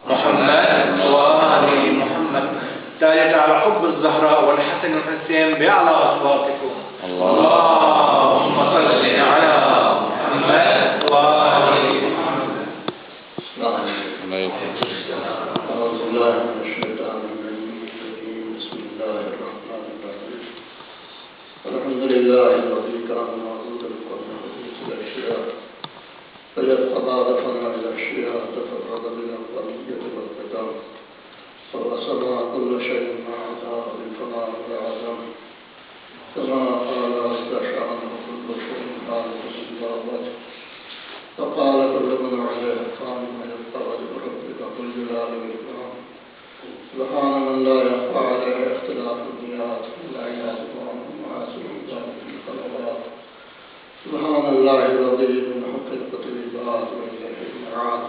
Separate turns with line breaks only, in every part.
محمد وآل محمد. ثالث على حب الزهراء والحسن والحسين بأعلى أصواتكم. اللهم صل على محمد وآل محمد.
أعوذ بالله من الشيطان الرجيم. بسم الله الرحمن الرحيم. الحمد لله الذي كان معبودا قبل حدوث الأشياء فيبقى دفن الأشياء تفرد من القضية والقدم فوصل كل شيء ما عدا بالفناء والعدم كما قال عز شأنه كل شيء خالق إلا وجه فقال كل من عليه فان ويبقى وجه ربك ذو الجلال والإكرام. سبحان من لا يخفى عليه اختلاف المياه ولا يعزب عنه محاسن ذلك الخلوات. سبحان الله الذي من حقيقة العباد وإليه المعاد.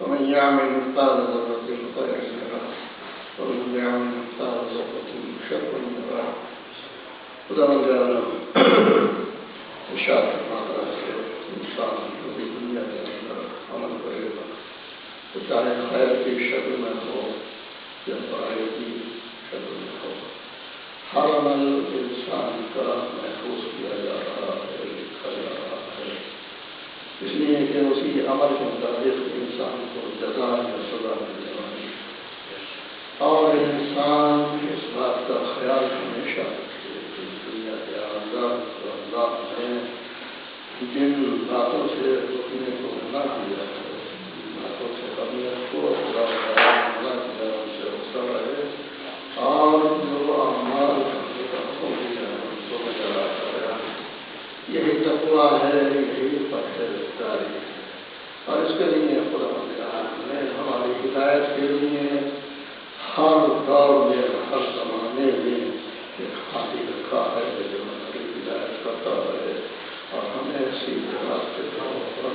ومن يعمل مثقال ذرة خيرا يره ومن يعمل مثقال ذرة شرا يره. خدا بند عالم ارشاد فرماتا ہے انسان پوری دنیا کے اندر عمل کرے گا تو چاہے خیر کی شکل میں ہو یا برائی کی شکل میں ہو، ہر عمل انسان کا محفوظ کیا جا رہا ہے، لکھا جا رہا ہے، اس لیے کہ اسی عمل کے مطابق انسان کو جزا یا سزا ملنے والی ہے۔ اور انسان اس بات کا خیال ہمیشہ رکھے کہ دنیا کے آزاد کو اللہ نے جن باتوں سے روکنے کو منع کیا ہے، باتوں سے کرنے کو منع کیا ان سے روکتا رہے، اور جو اعمال کرنے کا حکم دیا ہے ان کو بجا لاتا رہے۔ یہی تقویٰ ہے، یہی پرہیزگاری ہے۔ اور اس کے لیے خدا نے ہماری ہدایت کے لیے ہر دور میں ہر زمانے میں ایک ہاتھی رکھا ہے جو ہماری ہدایت کرتا رہے اور ہمیں سیدھے راستے پر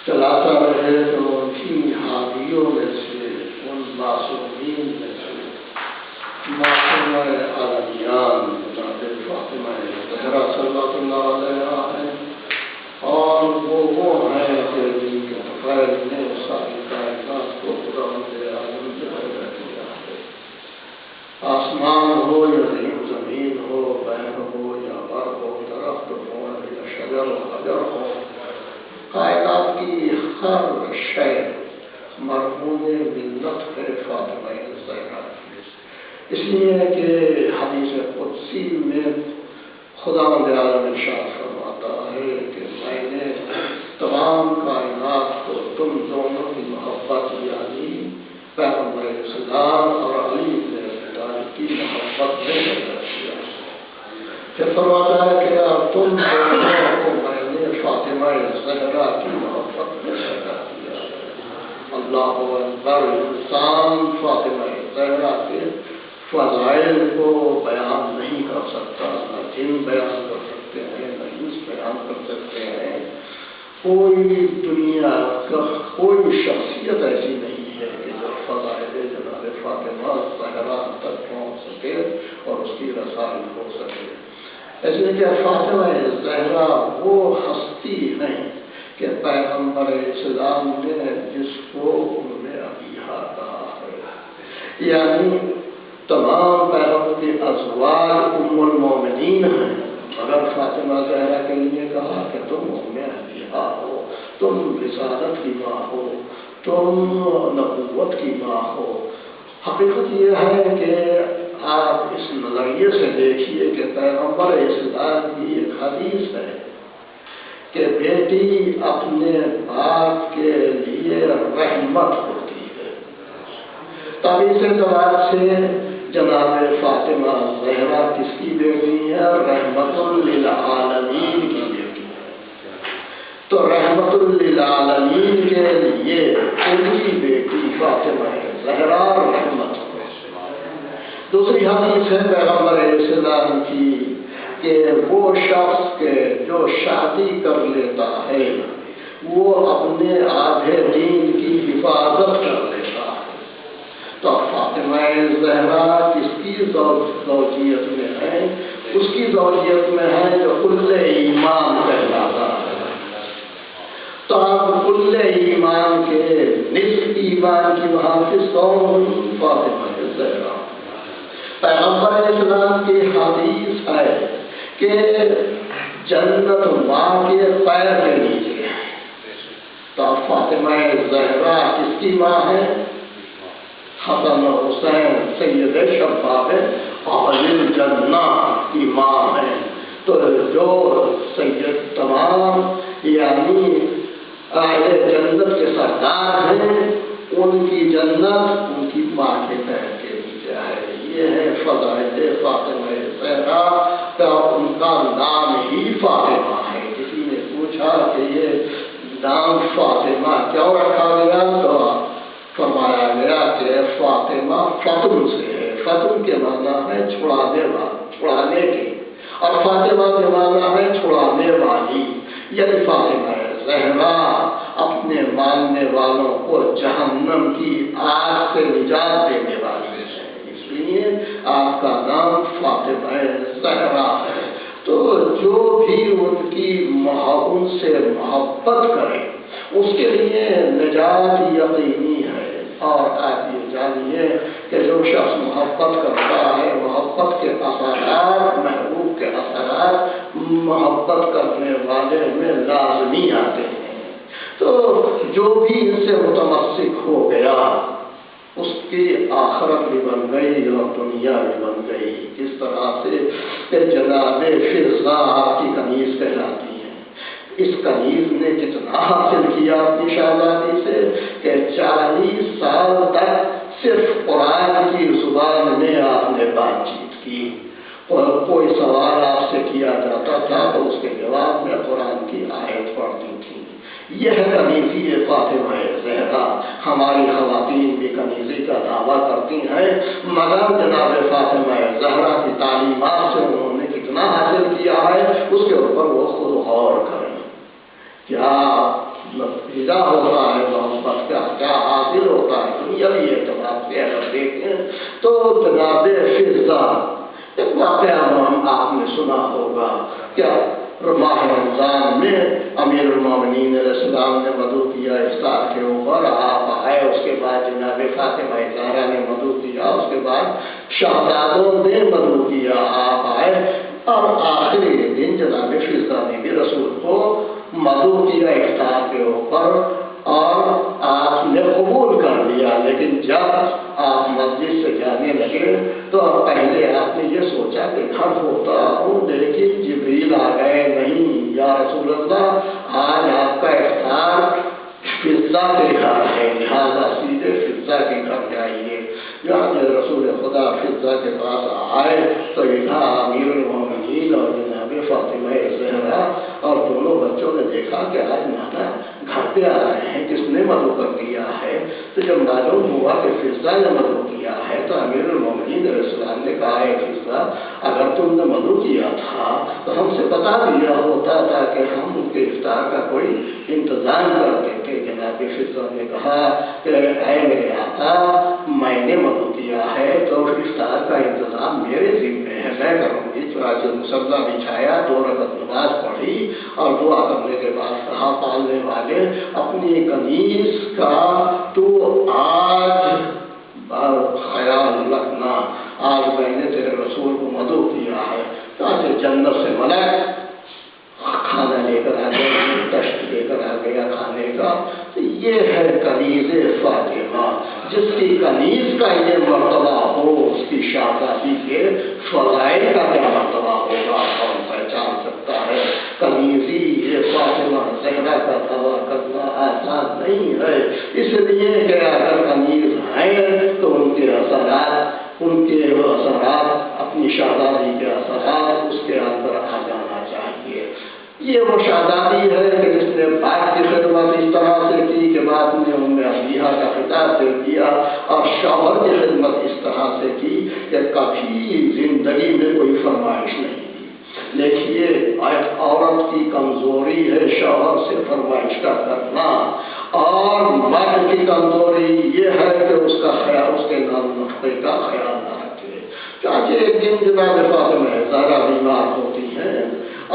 چلاتا رہے۔ تو انہیں ہادیوں میں سے، ان معصومین میں سے معصومہ عالمیان جناب فاطمہ زہرا صلی اللہ علیہ ہے، اور وہ ہیں کہ جن کے فضائل نے ساری کائنات کو خدا عالم سے پیدا کیا ہے۔ آسمان ہو یا زمین ہو، بحر ہو یا بر ہو، درخت ہو یا شجر و حجر ہو، کائنات کی ہر شے مرہون منت ہے فاطمہ زہرا۔ اس لیے کہ حدیث قدسی میں خدا عالم ارشاد فرماتا ہے کہ میں نے تمام کائنات کو تم دونوں کی محبت یعنی پیغمبر اسلام اور علی بن ابی طالب کی محبت میں پیدا کیا۔ پھر فرماتا ہے کہ تم دونوں کو میں نے فاطمہ زہرا کی محبت میں پیدا کیا۔ اللہ اکبر۔ انسان فاطمہ زہرا کے فضائل کو بیان نہیں کر سکتا، نہ جن بیان کر سکتے ہیں نہ انس بیان کر سکتے ہیں۔ کوئی دنیا کا کوئی شخصیت ایسی نہیں ہے کہ جو فضائل جناب فاطمہ زہرا تک پہنچ سکے اور اس کی رسائی ہو سکے۔ ایسے کہ فاطمہ زہرا وہ ہستی ہیں کہ پیغمبر اسلام نے جس کو ام ابیہا کہا ہے، یعنی تمام پیغمبر کے ازواج ام المومنین ہیں، مگر فاطمہ زہرا کے لیے کہا کہ تم ام ابیہا ہو، تم رسالت کی ماں ہو، تم نبوت کی ماں ہو۔ حقیقت یہ ہے کہ آپ اس نظریے سے دیکھیے کہ پیغمبر اسلام کی ایک حدیث ہے کہ بیٹی اپنے باپ کے لیے رحمت ہوتی ہے۔ تب اس اعتبار سے جناب فاطمہ زہرا کس کی بیٹی ہے؟ رحمت للعالمین کی بیٹی ہے۔ تو رحمت للعالمین کے لیے ان کی بیٹی فاطمہ زہرا رحمت ہے۔ دوسری حدیث ہے پیغمبر اسلام کی کہ وہ شخص کے جو شادی کر لیتا ہے وہ اپنے آدھے دین کی حفاظت کر لیتا ہے۔ تو فاطمہ زہرا کس کی زوجیت میں ہے؟ اس کی زوجیت میں ہے جو کل ایمان کہلاتا ہے۔ تو آپ کل ایمان کے نصف ایمان کی محافظ کون؟ فاطمہ زہرا۔ پیغمبر اسلام کی حدیث ہے کہ جنت ماں کے پیر کے نیچے ہے، تو فاطمہ زہرا کس کی ماں ہے؟ حسن و حسین سید شباب اہل الجنہ کی ماں ہے۔ تو جو سید تمام یعنی اہل جنت کے سردار ہیں، ان کی جنت ان کی ماں کے پیر کے نیچے ہے۔ یہ ہے فضائل فاطمہ زہرا کا، ان کا نام ہی فاطمہ ہے۔ کسی نے پوچھا کہ یہ نام فاطمہ کیوں رکھا گیا، تو فرمایا گیا کہ فاطمہ فتن سے ہے۔ فتن کے معنی ہے چھڑانے والا، چھڑانے کی، اور فاطمہ کے معنی ہے چھڑانے والی، یعنی فاطمہ زہرا اپنے ماننے والوں کو جہنم کی آگ سے نجات دینے والی ہے، اس لیے آپ کا نام فاطمہ زہرا ہے۔ تو جو بھی ان کی ان سے محبت کرے اس کے لیے نجات یقینی ہے۔ اور آپ یہ جانیے کہ جو شخص محبت کرتا ہے، محبت کے اثرات، محبوب کے اثرات محبت کرنے والے میں لازمی آتے ہیں۔ تو جو بھی ان سے متمسک ہو گیا اس کی آخرت بھی بن گئی اور دنیا بھی بن گئی۔ کس طرح سے کہ جناب فضہ آپ کی کنیز کہلاتی ہے۔ اس کنیز نے کتنا حاصل کیا اپنی شہزادی سے کہ 40 سال تک صرف قرآن کی زبان میں آپ نے بات چیت کی، اور کوئی سوال آپ سے کیا جاتا تھا تو اس کے جواب میں قرآن کی آیت پڑھتی تھی۔ یہ ہے کنیزی فاطمہ زہرا۔ ہماری خواتین بھی کنیزی کا دعویٰ کرتی ہیں، مگر جناب فاطمہ زہرا کی تعلیمات سے انہوں نے کتنا حاصل کیا ہے اس کے اوپر وہ خود غور کریں۔ کیا نتیجہ ہوتا ہے محبت کا، کیا حاصل ہوتا ہے دنیاوی اعتبار سے اگر دیکھیں تو جناب فضہ ایک واقعہ آپ نے سنا ہوگا، کیا ماہ رمضان میں امیر المومنین علیہ السلام نے وضو کیا افطار کے اوپر، آپ آئے، اس کے بعد جناب فاطمہ زہرا نے وضو کیا، اس کے بعد شہزادوں نے وضو کیا، آپ آئے، اور آخری دن جناب فضہ نے بھی رسول کو وضو کیا افطار کے اوپر، اور آپ نے قبول کر لیا۔ لیکن جب آپ مسجد سے جانے لگے تو پہلے آپ نے یہ سوچا کہ گھر ہوتا ہوں لیکن جبریل آ گئے، نہیں یا رسول اللہ آج آپ کا افطار فضہ کے گھر ہے، لہٰذا سیدھے فضہ کے گھر جائیے۔ جب رسول خدا فضہ کے پاس آئے تو یہاں امیر المومنین اور جناب فاطمہ زہرا اور دونوں بچوں نے دیکھا کہ آج نانا گھر پہ آ رہے ہیں، کس نے مدعو کر دیا ہے؟ تو جب معلوم ہوا کہ فضہ نے مدعو کیا ہے تو امیر المومنین علیہ السلام نے کہا ہے فضہ اگر تم نے مدعو کیا تھا تو ہم سے بتا دیا ہوتا تھا کہ ہم ان کے افطار کا کوئی انتظام کر دیتے۔ جناب فضہ نے کہا کہ اے میرے آقا میں نے مدعو کیا ہے تو افطار کا انتظام میرے ذمے ہے، میں کروں گی۔ چنانچہ مصلی بچھایا، 2 رکعت نماز پڑھی اور دعا کرنے کے بعد کہا پالنے والے اپنی کنیز کا تو آج خیال رکھنا، آج میں نے تیرے رسول کو مدعو کیا ہے۔ چنانچہ جنت سے ملک کھانا لے کر آ گیا، تشت لے کر آ گیا کھانے کا۔ تو یہ ہے کنیز فاطمہ، جس کی کنیز کا یہ مرتبہ ہو اس کی شہزادی کے فضائل کا کیا مرتبہ ہوگا کون پہچان سکتا ہے۔ کنیزی یہ فاطمہ زہرا کا دعویٰ کرنا آسان نہیں ہے، اس لیے کہ اگر کنیز ہیں تو ان کے اثرات اپنی شہزادی کے اثرات اس کے اندر آ جانا چاہیے۔ یہ وہ شہزادی ہے کہ جس نے باپ کی خدمت اس طرح سے کی کہ باپ نے ان میں ابیہ کا خطاب دے دیا، اور شوہر کی خدمت اس طرح سے کی کہ کبھی زندگی میں کوئی فرمائش نہیں دی۔ دیکھیے ایک عورت کی کمزوری ہے شوہر سے فرمائش کا کرنا، اور مرد کی کمزوری یہ ہے کہ اس کا خیال، اس کے نام نقطے کا خیال نہ رکھے۔ چاچی ایک دن جناب فاطمہ زہرا بیمار ہوتی ہیں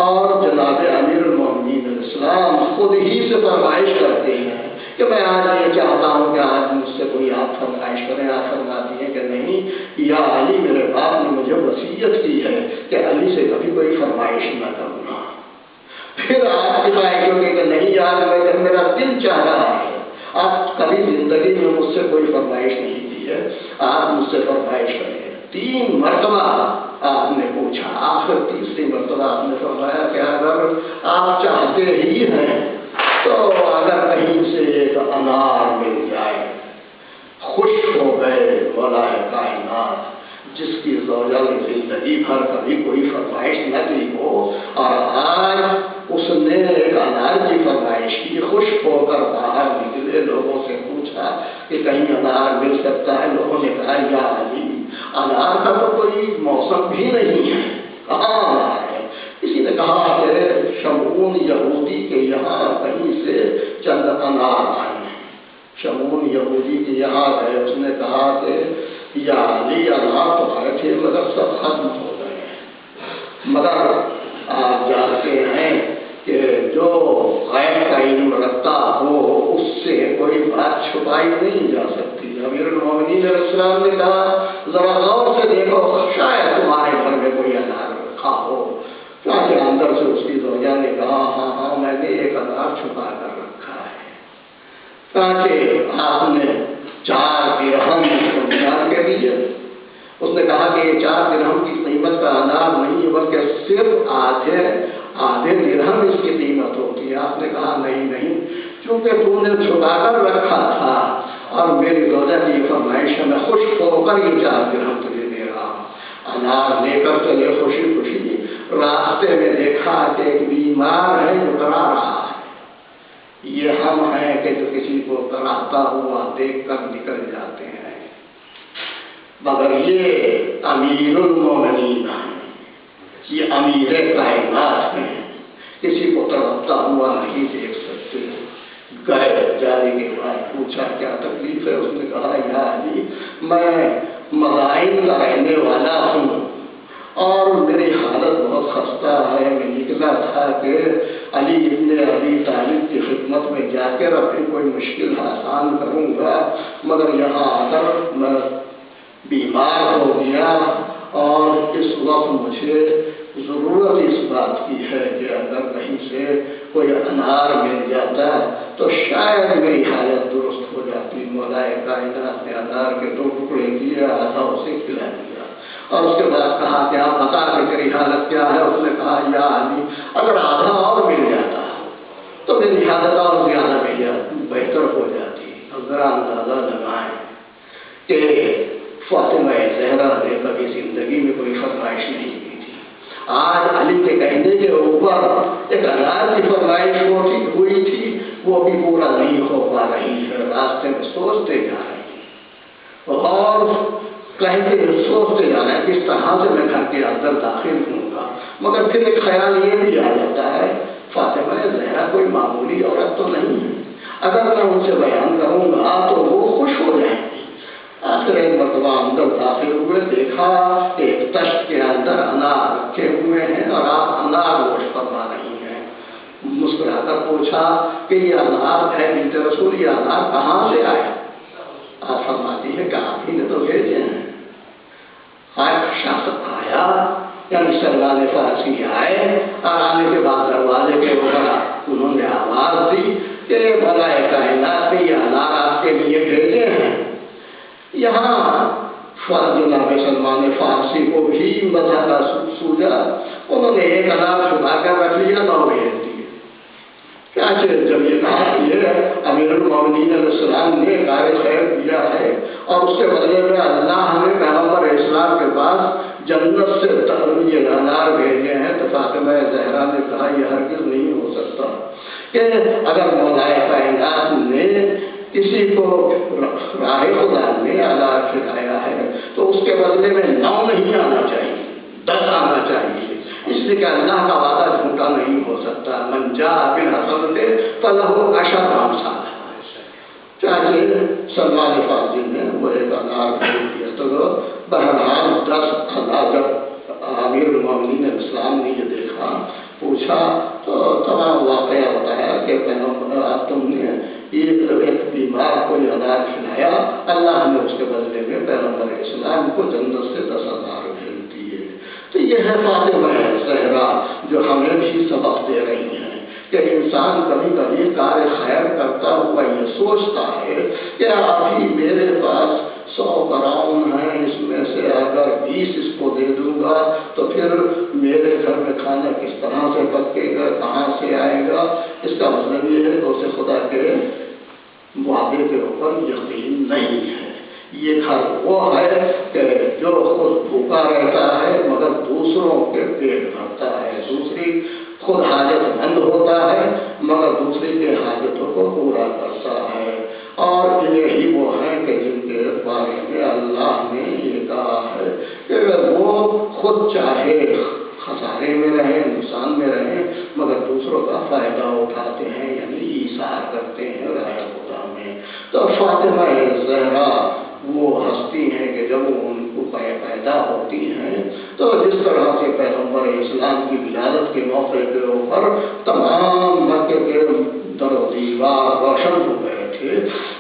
اور جناب امیر المومنین علیہ السلام خود ہی سے فرمائش کرتے ہیں کہ میں آج یہ چاہتا ہوں کہ آج مجھ سے کوئی آپ فرمائش کریں. آپ فرماتی ہیں کہ نہیں یا علی، میرے باپ نے مجھے وصیت کی ہے کہ علی سے کبھی کوئی فرمائش نہ کرنا. پھر آپ کی خواہشوں کہ نہیں آج میرا دل چاہ رہا ہے. آپ کبھی زندگی میں مجھ سے کوئی فرمائش نہیں کی ہے، آپ مجھ سے فرمائش کریں. 3 مرتبہ آپ نے پوچھا، آخر تیسری مرتبہ آپ نے فرمایا کہ اگر آپ چاہتے ہی ہیں تو اگر کہیں سے ایک انار مل جائے. خوش ہو گئے مولا کائنات جس کی زوجہ نے زندگی بھر کبھی کوئی فرمائش نہ کی ہو، اور آج اس نے ایک انار کی فرمائش کی. خوش ہو کر باہر نکلے، لوگوں سے پوچھا کہ کہیں انار مل سکتا ہے. لوگوں نے کہا یا علی، انار کا تو کوئی موسم بھی نہیں ہے، کہاں انار ہے؟ کسی نے کہا کہ شمعون یہودی کے یہاں کہیں سے چند انار آئے. شمعون یہودی کے یہاں گئے، اس نے کہا کہ یا علی، انار تو آئے تھے مگر سب ختم ہو گئے. مگر آپ جانتے ہیں کہ جو غیب کا علم رکھتا ہو اس سے کوئی بات چھپائی نہیں جا سکتی. امیر المومنین علیہ السلام نے کہا ذرا غور سے دیکھو، شاید تمہارے گھر میں کوئی انار رکھا ہو. چاہے اندر سے اس کی زوجہ نے کہا ہاں ہاں میں نے ایک انار چھپا کر رکھا ہے. چاہے آپ نے 4 درہم جان کے دیے. اس نے کہا کہ یہ 4 درہم کی قیمت کا انار نہیں ہے بلکہ صرف آدھے درہم اس کی قیمت ہوتی ہے. آپ نے کہا نہیں، چونکہ تو نے چھپا کر رکھا تھا اور میری زوجہ کی فرمائش میں خوش ہو کر یہ 4 درہم تجھے دے رہا ہوں. انار لے کر چلے خوشی خوشی. راستے میں دیکھا کہ ایک بیمار ہے جو کرا رہا ہے. یہ ہم ہیں کہ جو کسی کو کراتا ہوا دیکھ کر نکل جاتے ہیں، مگر یہ امیر المومنین ہیں، یہ امیر کائنات ہیں، کسی کو تڑپتا ہوا نہیں دیکھ سکتے. گئے، جانے کے بعد پوچھا کیا تکلیف ہے؟ اس نے کہا یا علی، میں مدائن کا رہنے والا ہوں اور میری حالت بہت خستہ ہے. میں نکلا تھا کہ علی ابن ابی طالب کی خدمت میں جا کر اپنی کوئی مشکل آسان کروں گا، مگر یہاں آ کر میں بیمار ہو گیا اور اس وقت مجھے ضرورت اس بات کی ہے کہ اگر کہیں سے کوئی انار مل جاتا تو شاید میری حالت درست ہو جاتی. مولا کائنات نے انار کے 2 ٹکڑے کیے، آدھا اسے کھلا دیا اور اس کے بعد کہا کہ آپ بتا کہ تیری حالت کیا ہے؟ اس نے کہا یا علی، اگر آدھا اور مل جاتا تو میری حالت اور زیادہ بہتر ہو جاتی. اب ذرا اندازہ لگائیں کہ فاطمہ زہرا نے کبھی زندگی میں کوئی فرمائش نہیں کی تھی. آج علی کے کہنے کے اوپر ایک انار کی فرمائش ہوئی تھی، وہ بھی پورا نہیں ہو پا رہی ہے. راستے میں سوچتے جا رہی ہے اور کہیں سوچتے جا رہے ہیں کس طرح سے میں گھر کے اندر داخل ہوں گا. مگر پھر ایک خیال یہ بھی آ جاتا ہے فاطمہ زہرا کوئی معمولی عورت تو نہیں ہے، اگر میں ان سے بیان کروں گا تو وہ خوش ہو جائیں گی. آخر ایک مرتبہ اندر داخل ہوئے، دیکھا کہ ایک تشت کے اندر انار رکھے ہوئے ہیں اور آپ انار گوشت فرما رہی ہیں. مسکرا کر پوچھا کہ یہ انار ہے بنت رسول، یہ انار کہاں سے آئے؟ آپ فرماتی ہے کہ آپ ہی نے تو بھیجے ہیں. ایک شخص آیا، یعنی سلمان فارسی آئے اور آنے کے بعد دروازے کے اوپر انہوں نے آواز دی کہ مولا کائنات نے یہ انار آپ کے لیے بھیجے ہیں. یہاں جناب سلمان فارسی کو بھی مزہ کا سوجا، انہوں نے ایک انار چھپا کر رکھ لیا تو بھیج دیے. جب یہ کہا کہ امیر المومنین علیہ السلام نے کار خیر کیا ہے اور اس کے بدلے میں اللہ نے پیغمبر اسلام کے پاس جنت سے یہ انار بھیجے ہیں، تو فاطمہ زہرا نے کہا یہ ہرگز نہیں ہو سکتا کہ اگر مولا کائنات نے کسی کو راہ خدا میں انار کھلایا ہے تو اس کے بدلے میں 9 نہیں آنا چاہیے، 10 آنا چاہیے. اس لیے کہ اللہ کا وعدہ جھوٹا نہیں ہو سکتا. من جاء بالحسنۃ فلہ عشر امثالها. چاہے سلمان فارسی نے وہ ایک انار خرید دیا تو بہرحال 10,000 جب امیر المومنین اسلام نے یہ دیکھا پوچھا تو تمام واقعہ بتایا کہ تم نے ایک بیمار کو یہ انار کھلایا، اللہ نے اس کے بدلے میں پیغمبر اسلام کو جنت سے 10,000 بھیج دیے۔ تو یہ ہے فاطمہ زہرا جو ہمیں بھی سبق دے رہی ہیں کہ انسان کبھی کبھی کار خیر کرتا ہوا یہ سوچتا ہے کہ ابھی میرے پاس 100 کراؤن ہیں، اس میں سے اگر 20 اس کو دے دوں گا تو پھر میرے گھر میں کھانا کس طرح سے پکے گا، کہاں سے آئے گا۔ اس کا مطلب یہ ہے کہ اسے خدا کے وعدے کے اوپر یقین نہیں ہے۔ یہ گھر وہ ہے کہ جو خود بھوکا رہتا ہے مگر دوسروں کے پیٹ بھرتا ہے، دوسری خود حاجت مند ہوتا ہے مگر دوسرے کے حاجتوں کو پورا کرتا ہے۔ اور یہی وہ ہیں کہ جن کے بارے میں اللہ نے یہ کہا ہے کہ وہ خود چاہے خسارے میں رہیں، نقصان میں رہیں مگر دوسروں کا فائدہ اٹھاتے ہیں، یعنی ایثار کرتے ہیں راہ خدا میں۔ تو فاطمہ زہرا وہ ہستی ہیں کہ جب وہ ان کو پیدا ہوتی ہیں تو جس طرح سے پیغمبر اسلام کی ولادت کے موقع کے اوپر تمام مکے کے در و دیوار روشن ہو گئے تھے،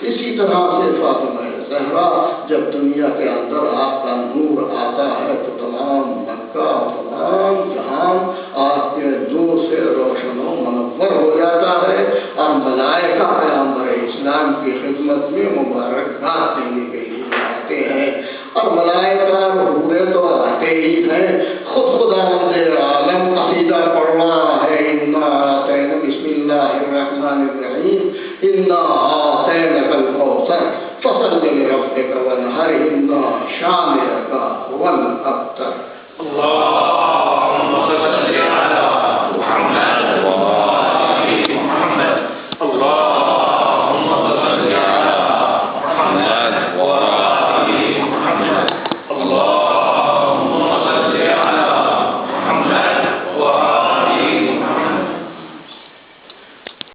اسی طرح سے فاطمہ زہرا جب دنیا کے اندر آپ کا نور آتا ہے تو تمام مکہ تمام جہان آپ کے نور سے روشن و منور ہو جاتا ہے، اور ملائکہ پیغمبر اسلام کی خدمت میں مبارکباد دینے کے لیے آتے ہیں، اور ملائکہ حورے تو آتے ہی ہیں، خداوند عالم قصیدہ پڑھ رہا ہے، انا اعطینا بسم اللہ الرحمن الرحیم انا اعطیناک الکوثر فصل لربک وانحر ان شانئک هو الابتر۔ اللہ